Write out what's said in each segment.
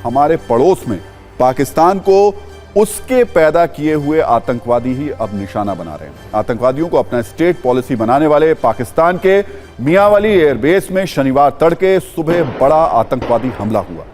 हमारे पड़ोस में पाकिस्तान को उसके पैदा किए हुए आतंकवादी ही अब निशाना बना रहे हैं। आतंकवादियों को अपना स्टेट पॉलिसी बनाने वाले पाकिस्तान के मियांवाली एयरबेस में शनिवार तड़के सुबह बड़ा आतंकवादी हमला हुआ।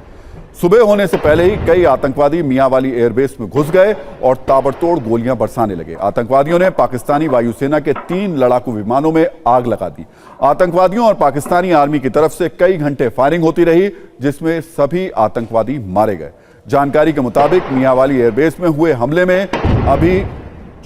सुबह होने से पहले ही कई आतंकवादी मियांवाली एयरबेस में घुस गए और ताबड़तोड़ गोलियां बरसाने लगे। आतंकवादियों ने पाकिस्तानी वायुसेना के 3 लड़ाकू विमानों में आग लगा दी। आतंकवादियों और पाकिस्तानी आर्मी की तरफ से कई घंटे फायरिंग होती रही, जिसमें सभी आतंकवादी मारे गए। जानकारी के मुताबिक मियांवाली एयरबेस में हुए हमले में अभी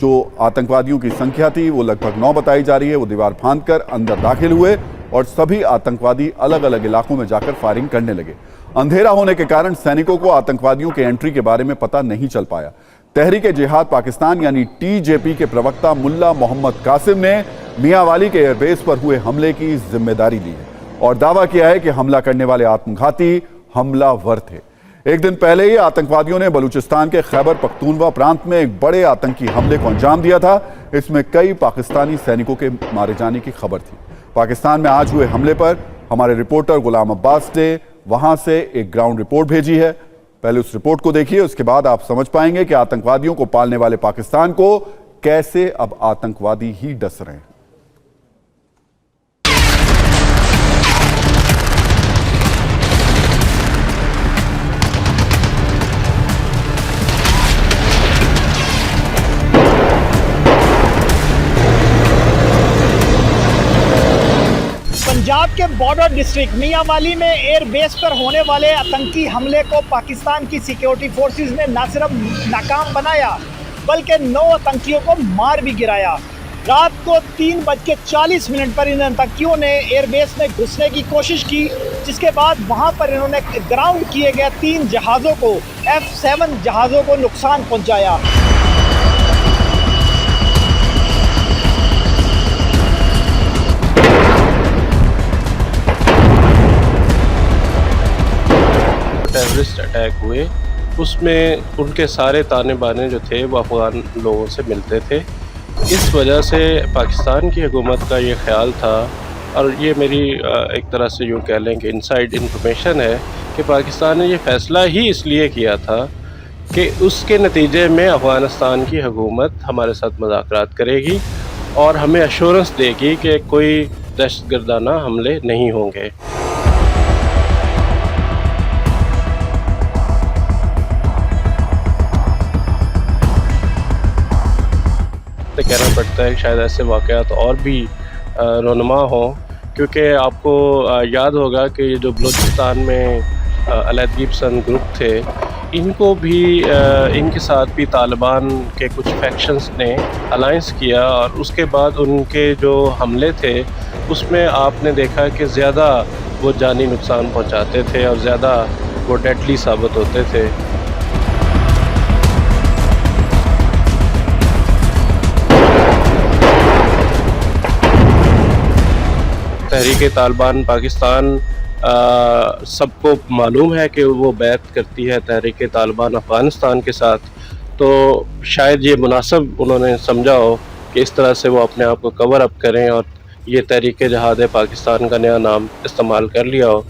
जो आतंकवादियों की संख्या थी वो लगभग 9 बताई जा रही है। वो दीवार फांदकर अंदर दाखिल हुए और सभी आतंकवादी अलग अलग इलाकों में जाकर फायरिंग करने लगे। अंधेरा होने के कारण सैनिकों को आतंकवादियों के एंट्री के बारे में पता नहीं चल पाया। तहरीक-ए-जिहाद पाकिस्तान यानी टीजेपी के प्रवक्ता मुल्ला मोहम्मद कासिम ने मियांवाली के एयरबेस पर हुए हमले की जिम्मेदारी ली है और दावा किया है कि हमला करने वाले आत्मघाती हमलावर थे। एक दिन पहले ही आतंकवादियों ने बलूचिस्तान के खैबर पख्तूनवा प्रांत में एक बड़े आतंकी हमले को अंजाम दिया था। इसमें कई पाकिस्तानी सैनिकों के मारे जाने की खबर थी। पाकिस्तान में आज हुए हमले पर हमारे रिपोर्टर गुलाम अब्बास ने वहां से एक ग्राउंड रिपोर्ट भेजी है। पहले उस रिपोर्ट को देखिए, उसके बाद आप समझ पाएंगे कि आतंकवादियों को पालने वाले पाकिस्तान को कैसे अब आतंकवादी ही डस रहे हैं। पंजाब के बॉर्डर डिस्ट्रिक्ट मियांवाली में एयरबेस पर होने वाले आतंकी हमले को पाकिस्तान की सिक्योरिटी फोर्सेस ने न सिर्फ नाकाम बनाया बल्कि 9 आतंकियों को मार भी गिराया। रात को 3:40 पर इन आतंकियों ने एयरबेस में घुसने की कोशिश की, जिसके बाद वहां पर इन्होंने ग्राउंड किए गए 3 जहाज़ों को F-7 जहाज़ों को नुकसान पहुंचाया। टेररिस्ट अटैक हुए, उसमें उनके सारे ताने बाने जो थे वो अफ़गान लोगों से मिलते थे। इस वजह से पाकिस्तान की हुकूमत का ये ख्याल था, और ये मेरी एक तरह से यूँ कह लें कि इनसाइड इन्फॉर्मेशन है कि पाकिस्तान ने ये फ़ैसला ही इसलिए किया था कि उसके नतीजे में अफ़गानिस्तान की हुकूमत हमारे साथ मुज़ाकरात करेगी और हमें एश्योरेंस देगी कि कोई दहशतगर्दाना हमले नहीं होंगे। तो कहना पड़ता है कि शायद ऐसे वाक़यात और भी रोनुमा हों, क्योंकि आपको याद होगा कि ये जो बलूचिस्तान में अलहदगी पसंद ग्रुप थे, इनको भी इनके साथ भी तालिबान के कुछ फैक्शंस ने अलायंस किया, और उसके बाद उनके जो हमले थे उसमें आपने देखा कि ज़्यादा वो जानी नुकसान पहुंचाते थे और ज़्यादा वो डेडली साबित होते थे। तहरीक-ए-तालिबान पाकिस्तान सबको मालूम है कि वो बैत करती है तहरीक-ए-तालिबान अफ़गानिस्तान के साथ, तो शायद ये मुनासिब उन्होंने समझा हो कि इस तरह से वो अपने आप को कवर अप करें और ये तहरीक-ए-जिहाद पाकिस्तान का नया नाम इस्तेमाल कर लिया हो।